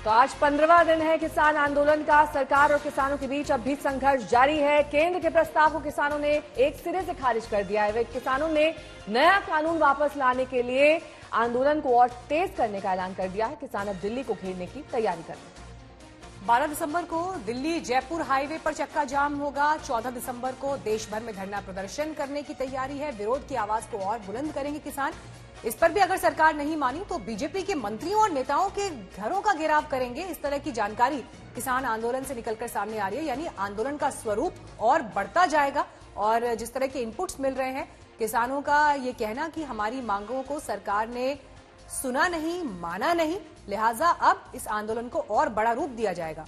तो आज 15वां दिन है किसान आंदोलन का। सरकार और किसानों के बीच अब भी संघर्ष जारी है। केंद्र के प्रस्ताव को किसानों ने एक सिरे से खारिज कर दिया है। वे किसानों ने नया कानून वापस लाने के लिए आंदोलन को और तेज करने का ऐलान कर दिया है। किसान अब दिल्ली को घेरने की तैयारी कर रहे हैं। 12 दिसंबर को दिल्ली जयपुर हाईवे पर चक्का जाम होगा। 14 दिसंबर को देश भर में धरना प्रदर्शन करने की तैयारी है। विरोध की आवाज को और बुलंद करेंगे किसान। इस पर भी अगर सरकार नहीं मानी तो बीजेपी के मंत्रियों और नेताओं के घरों का घेराव करेंगे। इस तरह की जानकारी किसान आंदोलन से निकलकर सामने आ रही है, यानी आंदोलन का स्वरूप और बढ़ता जाएगा। और जिस तरह के इनपुट्स मिल रहे हैं, किसानों का ये कहना कि हमारी मांगों को सरकार ने सुना नहीं, माना नहीं, लिहाजा अब इस आंदोलन को और बड़ा रूप दिया जाएगा।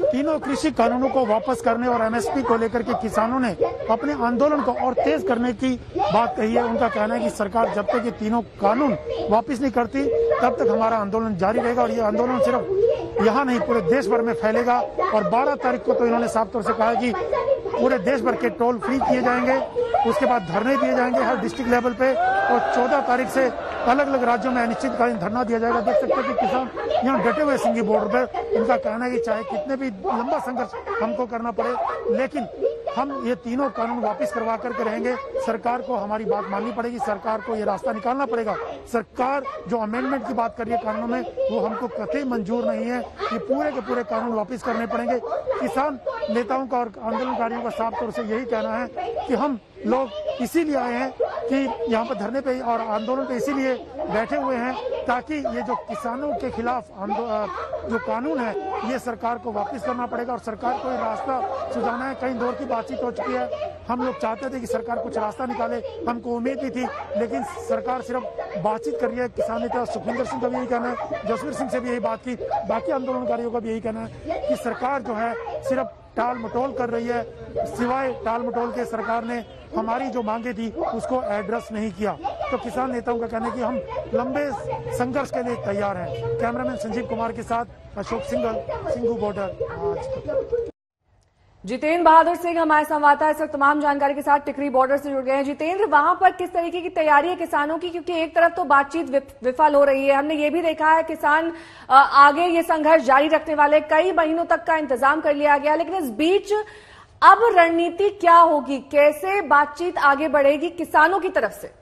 तीनों कृषि कानूनों को वापस करने और एमएसपी को लेकर के किसानों ने अपने आंदोलन को और तेज करने की बात कही है। उनका कहना है कि सरकार जब तक ये तीनों कानून वापस नहीं करती तब तक हमारा आंदोलन जारी रहेगा और ये आंदोलन सिर्फ यहाँ नहीं पूरे देश भर में फैलेगा। और 12 तारीख को तो इन्होंने साफ तौर से कहा कि पूरे देश भर के टोल फ्री किए जाएंगे, उसके बाद धरने दिए जाएंगे हर डिस्ट्रिक्ट लेवल पे, और 14 तारीख से अलग अलग राज्यों में अनिश्चितकालीन धरना दिया जाएगा। देख सकते हैं कि किसान यहाँ डटे हुए सिंगी बॉर्डर पर। उनका कहना है कि चाहे कितने भी लंबा संघर्ष हमको करना पड़े, लेकिन हम ये तीनों कानून वापस करवा करके रहेंगे। सरकार को हमारी बात माननी पड़ेगी, सरकार को ये रास्ता निकालना पड़ेगा। सरकार जो अमेंडमेंट की बात कर रही है कानूनों में, वो हमको कतई मंजूर नहीं है। ये पूरे के पूरे कानून वापस करने पड़ेंगे। किसान नेताओं का और आंदोलनकारियों का साफ तौर से यही कहना है कि हम लोग इसीलिए आए हैं कि यहाँ पर धरने पे और आंदोलन पे इसीलिए बैठे हुए हैं ताकि ये जो किसानों के खिलाफ जो कानून है ये सरकार को वापस करना पड़ेगा और सरकार को ये रास्ता सुझाना है। कई दौर की बातचीत हो चुकी है, हम लोग चाहते थे कि सरकार कुछ रास्ता निकाले, हमको उम्मीद भी थी, लेकिन सरकार सिर्फ बातचीत कर रही है। किसान नेता सुखविंदर सिंह का भी यही कहना है, जसवीर सिंह से भी यही बात की, बाकी आंदोलनकारियों का भी यही कहना है कि सरकार जो है सिर्फ टाल मटोल कर रही है। सिवाय टाल मटोल के सरकार ने हमारी जो मांगे थी उसको एड्रेस नहीं किया। तो किसान नेताओं का कहना है कि हम लंबे संघर्ष के लिए तैयार हैं। कैमरामैन संजीव कुमार के साथ अशोक सिंघल, सिंघू बॉर्डर आज। जितेंद्र बहादुर सिंह हमारे संवाददाता इस वक्त तमाम जानकारी के साथ टिकरी बॉर्डर से जुड़ गए हैं। जितेंद्र, वहां पर किस तरीके की तैयारी है किसानों की, क्योंकि एक तरफ तो बातचीत विफल हो रही है, हमने ये भी देखा है किसान आगे ये संघर्ष जारी रखने वाले, कई महीनों तक का इंतजाम कर लिया गया, लेकिन इस बीच अब रणनीति क्या होगी, कैसे बातचीत आगे बढ़ेगी किसानों की तरफ से?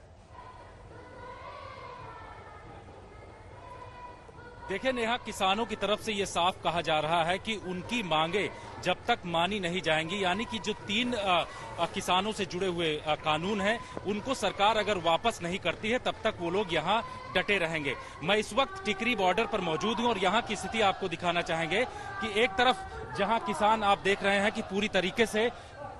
देखिए नेहा, किसानों की तरफ से ये साफ कहा जा रहा है कि उनकी मांगे जब तक मानी नहीं जाएंगी, यानी कि जो 3 किसानों से जुड़े हुए कानून हैं उनको सरकार अगर वापस नहीं करती है तब तक वो लोग यहाँ डटे रहेंगे। मैं इस वक्त टिकरी बॉर्डर पर मौजूद हूँ और यहाँ की स्थिति आपको दिखाना चाहेंगे कि एक तरफ जहाँ किसान आप देख रहे हैं कि पूरी तरीके से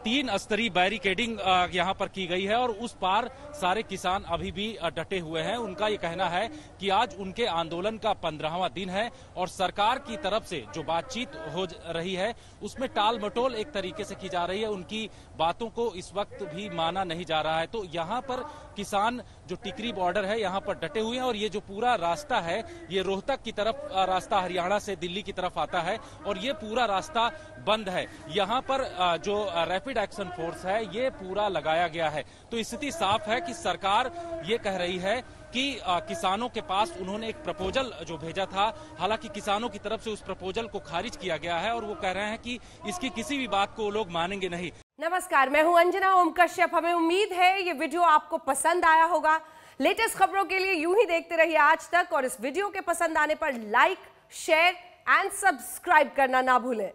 3 स्तरीय बैरिकेडिंग यहाँ पर की गई है और उस पार सारे किसान अभी भी डटे हुए हैं। उनका ये कहना है कि आज उनके आंदोलन का 15वां दिन है और सरकार की तरफ से जो बातचीत हो रही है उसमें टाल मटोल एक तरीके से की जा रही है। उनकी बातों को इस वक्त भी माना नहीं जा रहा है। तो यहाँ पर किसान जो टिकरी बॉर्डर है यहाँ पर डटे हुए हैं और ये जो पूरा रास्ता है ये रोहतक की तरफ रास्ता हरियाणा से दिल्ली की तरफ आता है और ये पूरा रास्ता बंद है। यहाँ पर जो रैपिड एक्शन फोर्स है ये पूरा लगाया गया है। तो स्थिति साफ है कि सरकार ये कह रही है कि किसानों के पास उन्होंने एक प्रपोजल जो भेजा था, हालांकि किसानों की तरफ से उस प्रपोजल को खारिज किया गया है और वो कह रहे हैं कि इसकी किसी भी बात को वो लोग मानेंगे नहीं। नमस्कार, मैं हूं अंजना ओम कश्यप। हमें उम्मीद है ये वीडियो आपको पसंद आया होगा। लेटेस्ट खबरों के लिए यूं ही देखते रहिए आज तक और इस वीडियो के पसंद आने पर लाइक, शेयर एंड सब्सक्राइब करना ना भूलें।